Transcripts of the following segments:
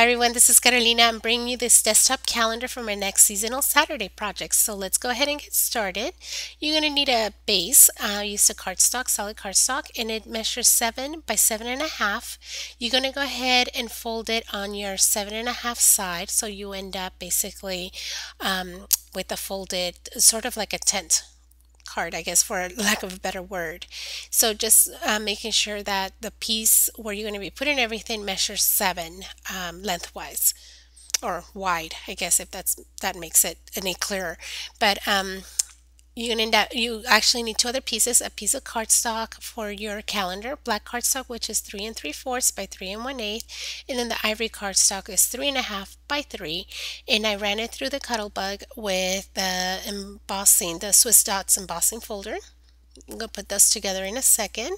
everyone, this is Carolina. I'm bringing you this desktop calendar for my next seasonal Saturday project. So let's go ahead and get started. You're going to need a base. I used a cardstock, solid cardstock, and it measures 7 by 7.5. You're going to go ahead and fold it on your 7.5 side, so you end up basically with a folded, sort of like a tent card, I guess, for lack of a better word. So just making sure that the piece where you're going to be putting everything measures 7 lengthwise or wide, I guess, if that makes it any clearer. But you actually need two other pieces: a piece of cardstock for your calendar, black cardstock, which is 3 3/4 by 3 1/8, and then the ivory cardstock is 3.5 by 3. And I ran it through the Cuttlebug with the embossing, the Swiss Dots embossing folder. I'm gonna put those together in a second.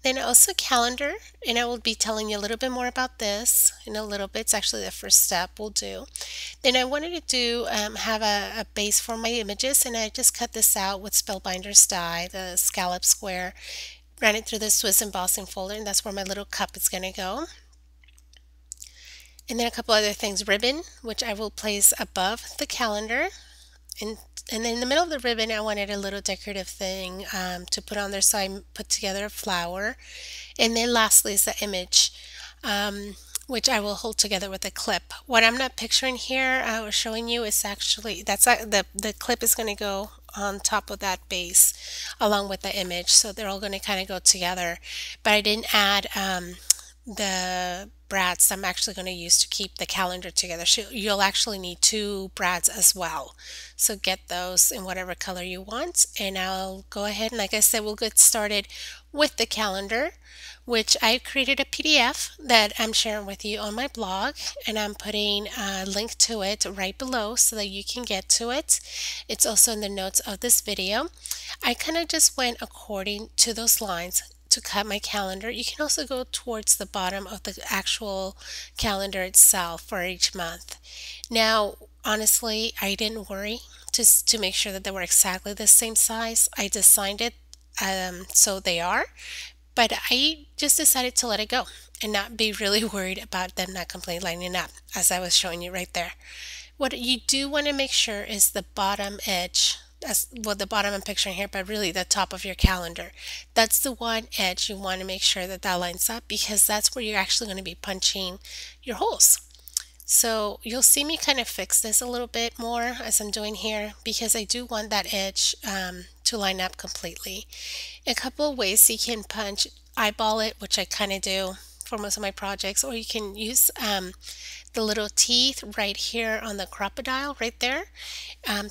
Then also calendar, and I will be telling you a little bit more about this in a little bit. It's actually the first step we'll do. Then I wanted to do have a base for my images, and I just cut this out with Spellbinder's die, the scallop square. Ran it through the Swiss embossing folder, and that's where my little cup is going to go. And then a couple other things: ribbon, which I will place above the calendar, and then in the middle of the ribbon, I wanted a little decorative thing to put on there, so I put together a flower. And then lastly is the image, which I will hold together with a clip. What I'm not picturing here or showing you is actually, the clip is going to go on top of that base along with the image, so they're all going to kind of go together. But I didn't add the brads I'm actually going to use to keep the calendar together. So you'll actually need two brads as well. So get those in whatever color you want, and I'll go ahead and, like I said, we'll get started with the calendar, which I created a PDF that I'm sharing with you on my blog, and I'm putting a link to it right below so that you can get to it. It's also in the notes of this video. I kind of just went according to those lines to cut my calendar. You can also go towards the bottom of the actual calendar itself for each month. Now, honestly, I didn't worry to make sure that they were exactly the same size. I designed it so they are, but I just decided to let it go and not be really worried about them not completely lining up, as I was showing you right there. What you do want to make sure is the bottom edge. That's well, the bottom I'm picturing here, but really the top of your calendar. That's the one edge you want to make sure that that lines up, because that's where you're actually going to be punching your holes. So you'll see me kind of fix this a little bit more as I'm doing here, because I do want that edge to line up completely. A couple of ways you can punch: eyeball it, which I kind of do for most of my projects, or you can use the little teeth right here on the crocodile right there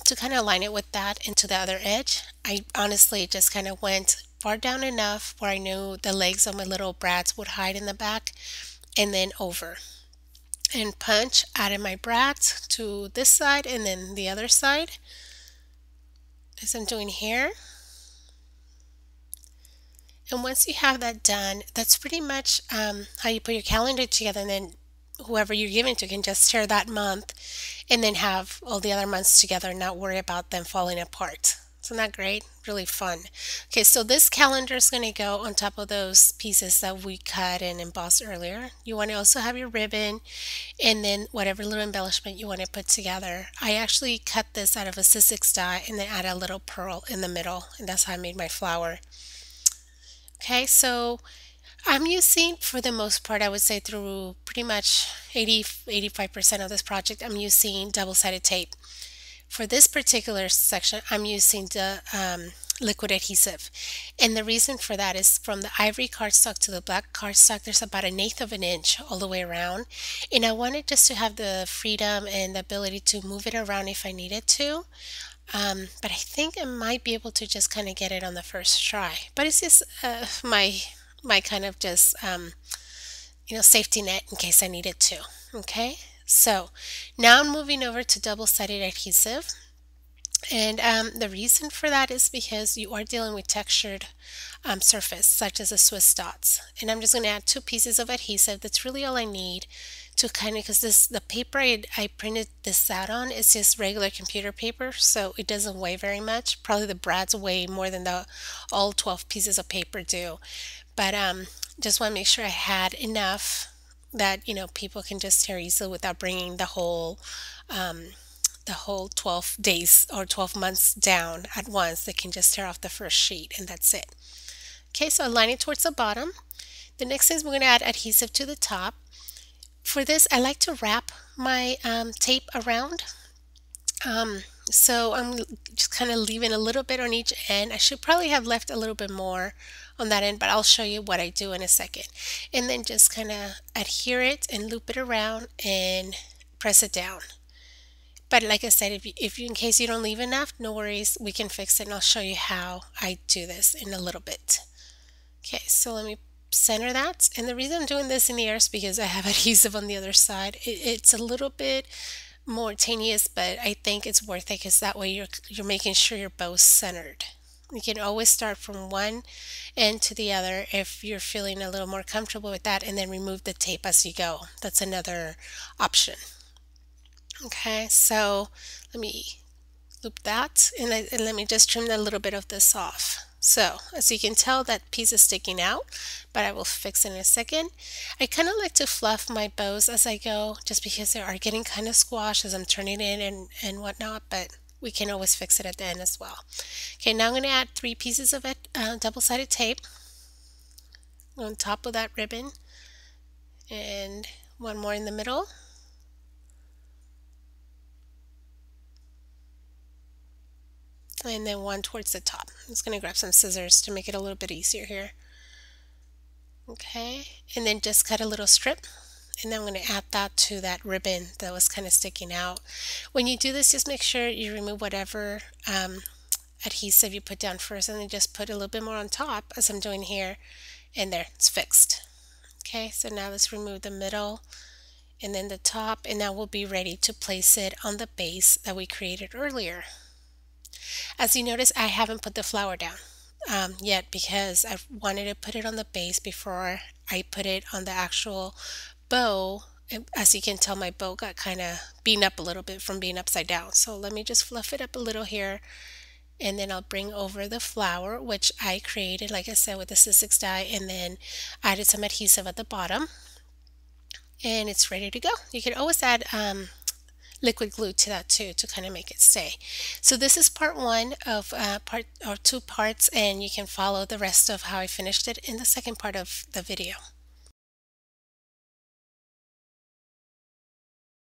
to kind of line it with that into the other edge. I honestly just kind of went far down enough where I knew the legs of my little brads would hide in the back, and then over and punch, added my brads to this side and then the other side, as I'm doing here. And once you have that done, that's pretty much how you put your calendar together, and then whoever you're giving to can just share that month and then have all the other months together and not worry about them falling apart. Isn't that great? Really fun. Okay, so this calendar is going to go on top of those pieces that we cut and embossed earlier. You want to also have your ribbon and then whatever little embellishment you want to put together. I actually cut this out of a Sizzix die and then add a little pearl in the middle, and that's how I made my flower. Okay, so I'm using, for the most part, I would say through pretty much 85% of this project, I'm using double-sided tape. For this particular section, I'm using the liquid adhesive. And the reason for that is, from the ivory cardstock to the black cardstock, there's about 1/8 of an inch all the way around. And I wanted just to have the freedom and the ability to move it around if I needed to. But I think I might be able to just kind of get it on the first try. But it's just my kind of just safety net in case I needed to. Okay, so now I'm moving over to double-sided adhesive, and the reason for that is because you are dealing with textured surface such as the Swiss dots, and I'm just going to add 2 pieces of adhesive. That's really all I need to kind of, because the paper I printed this out on is just regular computer paper, so it doesn't weigh very much. Probably the brads weigh more than the all 12 pieces of paper do, but just want to make sure I had enough that people can just tear easily without bringing the whole 12 days or 12 months down at once. They can just tear off the first sheet and that's it. Okay, so align it towards the bottom. The next thing is we're going to add adhesive to the top. For this, I like to wrap my tape around. So I'm just kind of leaving a little bit on each end. I should probably have left a little bit more on that end, but I'll show you what I do in a second. And then just kind of adhere it and loop it around and press it down. But like I said, if you in case you don't leave enough, no worries, we can fix it and I'll show you how I do this in a little bit. Okay, so let me center that. And the reason I'm doing this in the air is because I have adhesive on the other side. It's a little bit more tenuous, but I think it's worth it because that way you're making sure your bow's centered. You can always start from one end to the other if you're feeling a little more comfortable with that, and then remove the tape as you go. That's another option. Okay, so let me loop that and let me just trim a little bit of this off. So as you can tell, that piece is sticking out, but I will fix it in a second. I kind of like to fluff my bows as I go, just because they are getting kind of squashed as I'm turning it in and whatnot, but we can always fix it at the end as well. Okay, now I'm going to add 3 pieces of it, double-sided tape on top of that ribbon, and one more in the middle. And then one towards the top. I'm just going to grab some scissors to make it a little bit easier here. Okay, and then just cut a little strip, and then I'm going to add that to that ribbon that was kind of sticking out. When you do this, just make sure you remove whatever adhesive you put down first, and then just put a little bit more on top as I'm doing here, and there, it's fixed. Okay, so now let's remove the middle and then the top, and now we'll be ready to place it on the base that we created earlier. As you notice, I haven't put the flower down yet because I wanted to put it on the base before I put it on the actual bow. As you can tell, my bow got kind of beaten up a little bit from being upside down. So let me just fluff it up a little here, and then I'll bring over the flower, which I created, like I said, with the Sizzix die, and then added some adhesive at the bottom, and it's ready to go. You can always add liquid glue to that too to kind of make it stay. So this is part 1 of 2 parts, and you can follow the rest of how I finished it in the second part of the video.